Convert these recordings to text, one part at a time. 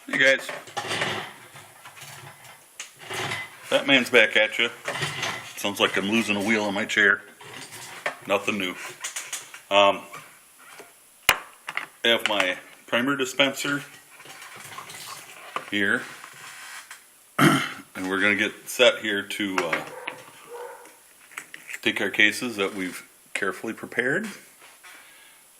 Hey guys, Batman's back at you. Sounds like I'm losing a wheel in my chair. Nothing new. I have my primer dispenser here, and we're going to get set here to take our cases that we've carefully prepared,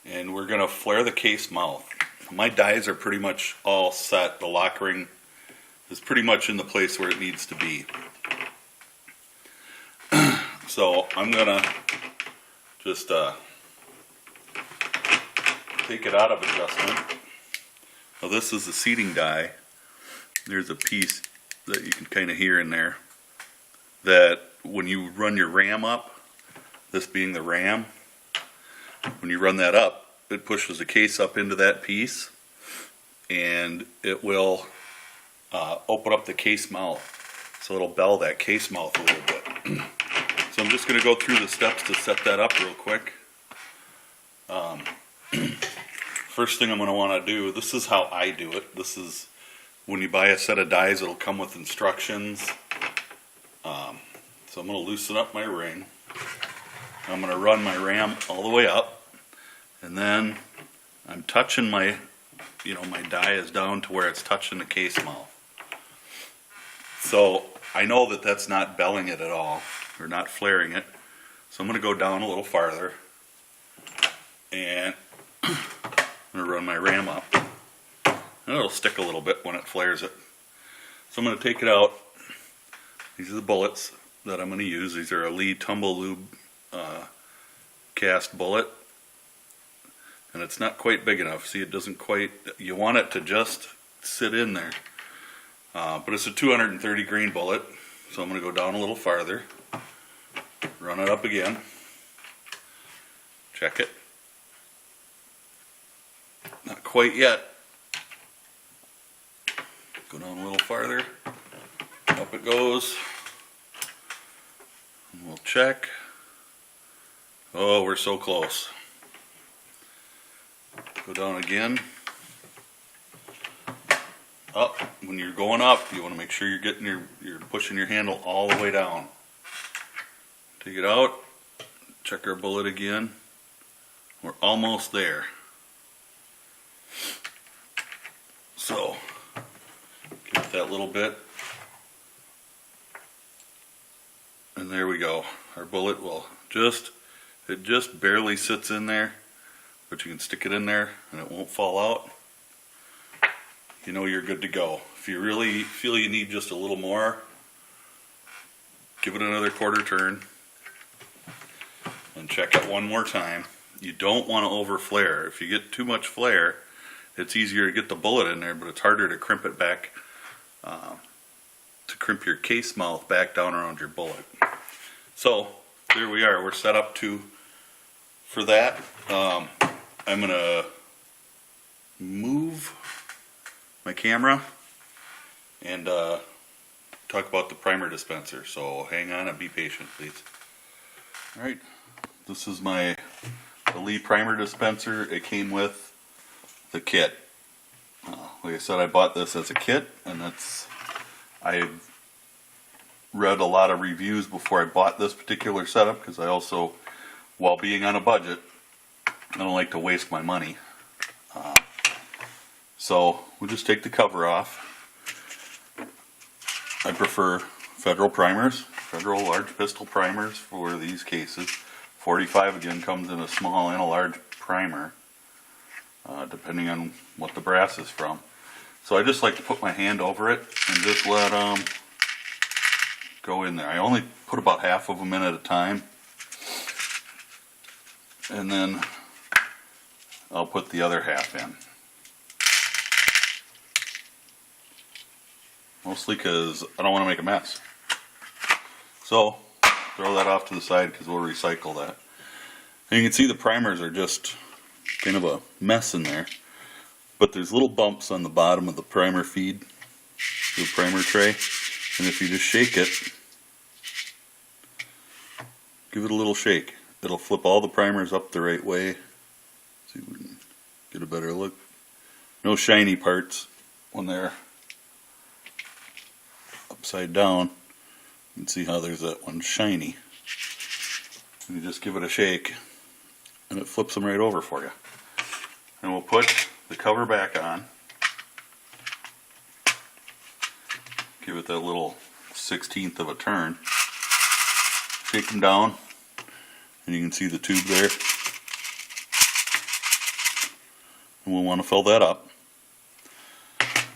and we're going to flare the case mouth. My dies are pretty much all set. The lock ring is pretty much in the place where it needs to be. So I'm gonna just take it out of adjustment. Now this is the seating die. There's a piece that you can kind of hear in there that when you run your RAM up, this being the RAM, when you run that up, it pushes the case up into that piece and it will open up the case mouth. So it'll bell that case mouth a little bit. So I'm just going to go through the steps to set that up real quick. First thing I'm going to want to do, this is how I do it. This is when you buy a set of dies, it'll come with instructions. So I'm going to loosen up my ring. I'm going to run my RAM all the way up. And then I'm touching my die is down to where it's touching the case mouth. So I know that that's not belling it at all, or not flaring it. So I'm going to go down a little farther. And I'm going to run my RAM up. And it'll stick a little bit when it flares it. So I'm going to take it out. These are the bullets that I'm going to use. These are a Lee Tumble Lube cast bullet. And it's not quite big enough. See, it doesn't quite, you want it to just sit in there. But it's a 230 grain bullet. So I'm going to go down a little farther. Run it up again. Check it. Not quite yet. Go down a little farther. Up it goes. And we'll check. Oh, we're so close. Go down again. Up. When you're going up, you want to make sure you're pushing your handle all the way down. Take it out. Check our bullet again. We're almost there. So, give it that little bit. And there we go. Our bullet will it just barely sits in there. But you can stick it in there and it won't fall out. You know you're good to go. If you really feel you need just a little more, give it another quarter turn and check it one more time. You don't want to over flare. If you get too much flare, it's easier to get the bullet in there, but it's harder to crimp it back, to crimp your case mouth back down around your bullet. So there we are. We're set up for that. I'm going to move my camera and talk about the primer dispenser. So hang on and be patient, please. Alright, this is the Lee primer dispenser. It came with the kit. Like I said, I bought this as a kit, and I read a lot of reviews before I bought this particular setup, because I also, while being on a budget, I don't like to waste my money. So we'll just take the cover off. I prefer Federal primers, Federal large pistol primers for these cases. 45 again comes in a small and a large primer, depending on what the brass is from. So I just like to put my hand over it and just let them go in there. I only put about half of them in at a time. And then I'll put the other half in. Mostly because I don't want to make a mess. So, throw that off to the side because we'll recycle that. And you can see the primers are just kind of a mess in there. But there's little bumps on the bottom of the primer feed, the primer tray. And if you just shake it, give it a little shake. It'll flip all the primers up the right way. See if we can get a better look. No shiny parts. when they're upside down. You can see how there's that one shiny. And you just give it a shake and it flips them right over for you. And we'll put the cover back on. Give it that little 1/16 of a turn. Shake them down, and you can see the tube there. And we'll want to fill that up.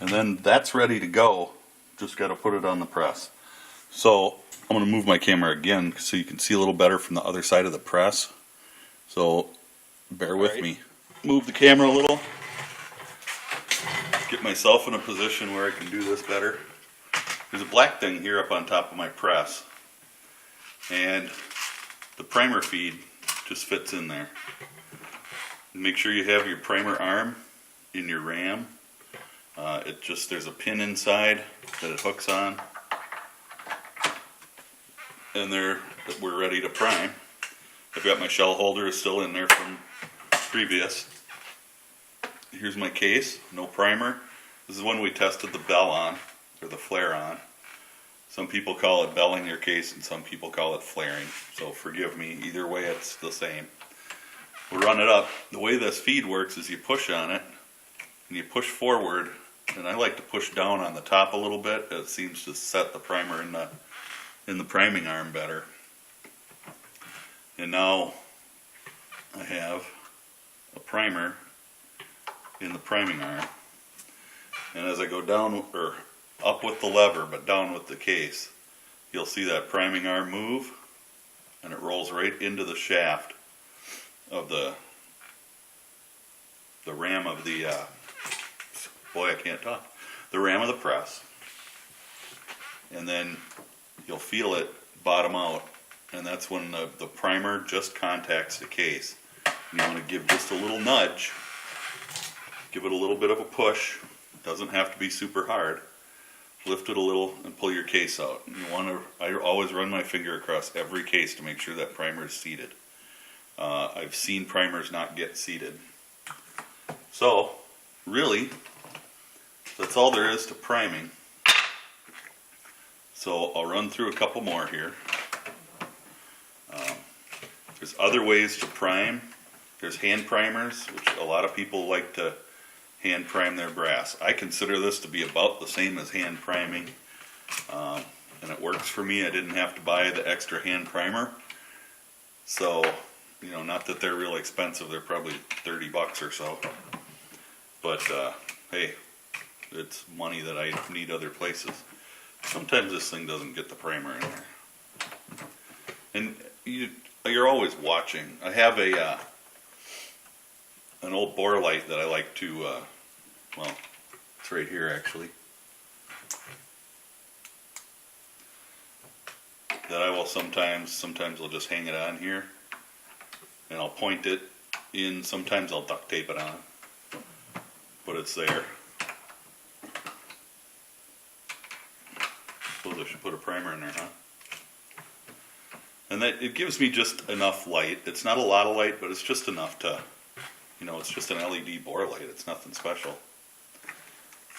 And then that's ready to go. Just got to put it on the press. So I'm going to move my camera again so you can see a little better from the other side of the press. So bear with me. Move the camera a little. Get myself in a position where I can do this better. There's a black thing here up on top of my press. And the primer feed just fits in there. Make sure you have your primer arm in your ram. There's a pin inside that it hooks on. And we're ready to prime. I've got my shell holder still in there from previous. Here's my case, no primer. This is one we tested the bell on, or the flare on. Some people call it belling your case and some people call it flaring. So forgive me, either way it's the same. We'll run it up. The way this feed works is you push on it and you push forward, and I like to push down on the top a little bit. It seems to set the primer in the priming arm better. And now I have a primer in the priming arm. And as I go down, or up with the lever but down with the case, you'll see that priming arm move, and it rolls right into the shaft of the ram of the the ram of the press. And then you'll feel it bottom out, and that's when the primer just contacts the case. You want to give just a little nudge, give it a little bit of a push. It doesn't have to be super hard. Lift it a little and pull your case out. I always run my finger across every case to make sure that primer is seated. I've seen primers not get seated. So, really, that's all there is to priming. So I'll run through a couple more here. There's other ways to prime. There's hand primers, which a lot of people like to hand prime their brass. I consider this to be about the same as hand priming, and it works for me. I didn't have to buy the extra hand primer. So, not that they're real expensive. They're probably $30 or so. But, hey, it's money that I need other places. Sometimes this thing doesn't get the primer in there. And you're always watching. I have an old bore light that I like to, it's right here actually, that I will sometimes I'll just hang it on here, and I'll point it in. Sometimes I'll duct tape it on, but it's there. Suppose I should put a primer in there, huh? And that it gives me just enough light. It's not a lot of light, but it's just enough to, it's just an LED bore light. It's nothing special.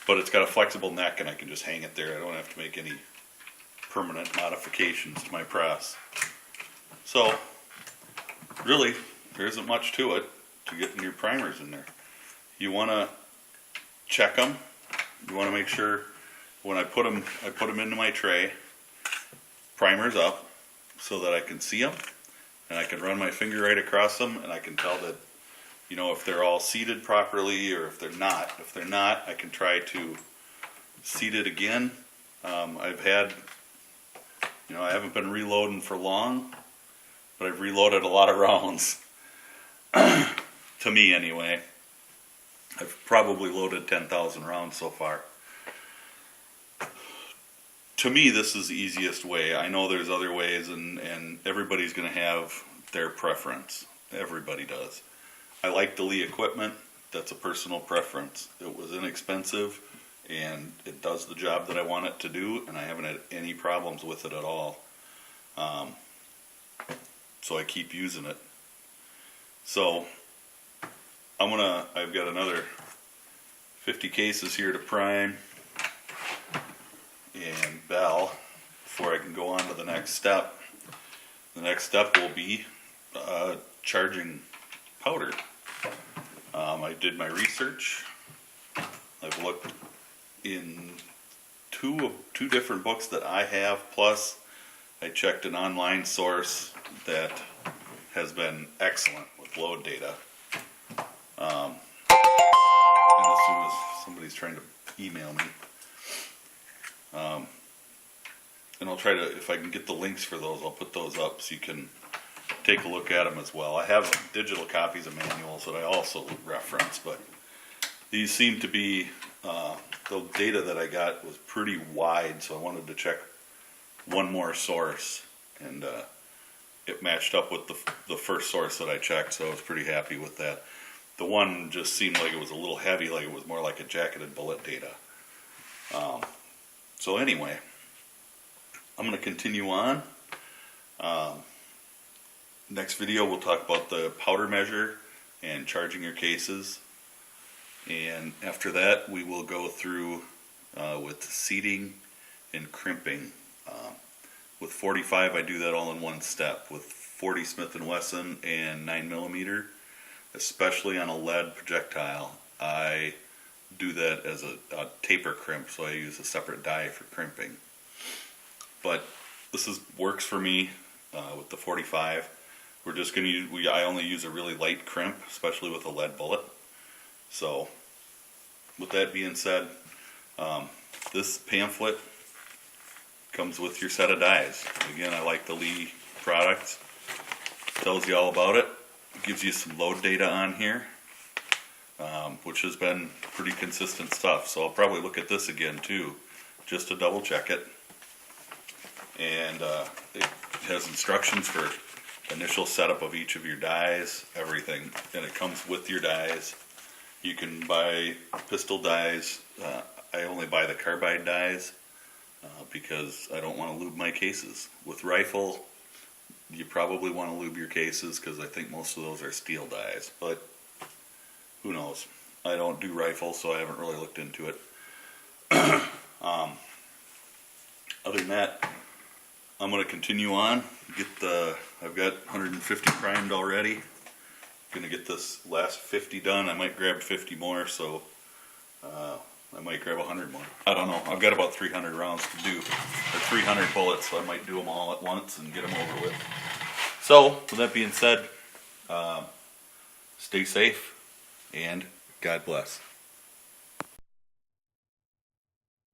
But it's got a flexible neck, and I can just hang it there. I don't have to make any permanent modifications to my press. So, really, there isn't much to it to getting your primers in there. You want to check them. You want to make sure when I put them into my tray, primers up, so that I can see them, and I can run my finger right across them, and I can tell that, if they're all seated properly, or if they're not. If they're not, I can try to seat it again. I haven't been reloading for long, but I've reloaded a lot of rounds. To me, anyway. I've probably loaded 10,000 rounds so far. To me, this is the easiest way. I know there's other ways, and everybody's going to have their preference. Everybody does. I like the Lee equipment. That's a personal preference. It was inexpensive, and it does the job that I want it to do, and I haven't had any problems with it at all. So I keep using it. So I've got another 50 cases here to prime and bell before I can go on to the next step. The next step will be charging powder. I did my research. I've looked in two different books that I have, plus I checked an online source that has been excellent with load data. And as soon as somebody's trying to email me, and I'll try to, if I can get the links for those, I'll put those up so you can take a look at them as well. I have digital copies of manuals that I also reference, but these seem to be, the data that I got was pretty wide, so I wanted to check one more source, and it matched up with the first source that I checked, so I was pretty happy with that. The one just seemed like it was a little heavy, like it was more like a jacketed bullet data. So anyway, I'm going to continue on. Next video we'll talk about the powder measure and charging your cases. And after that we will go through with seating and crimping. With 45 I do that all in one step. With 40 Smith & Wesson and 9mm, especially on a lead projectile, I do that as a taper crimp, so I use a separate die for crimping. But this works for me with the 45. We're just going to use, I only use a really light crimp, especially with a lead bullet. So with that being said, this pamphlet comes with your set of dies. Again, I like the Lee products. Tells you all about it. Gives you some load data on here, which has been pretty consistent stuff. So I'll probably look at this again too, just to double check it. And it has instructions for initial setup of each of your dies, everything, and it comes with your dies. You can buy pistol dies. I only buy the carbide dies because I don't want to lube my cases. With rifle, you probably want to lube your cases because I think most of those are steel dies, but who knows. I don't do rifle, so I haven't really looked into it. Other than that, I'm going to continue on. I've got 150 primed already. Going to get this last 50 done. I might grab 50 more, so I might grab 100 more. I don't know. I've got about 300 rounds to do, or 300 bullets, so I might do them all at once and get them over with. So, with that being said, stay safe and God bless.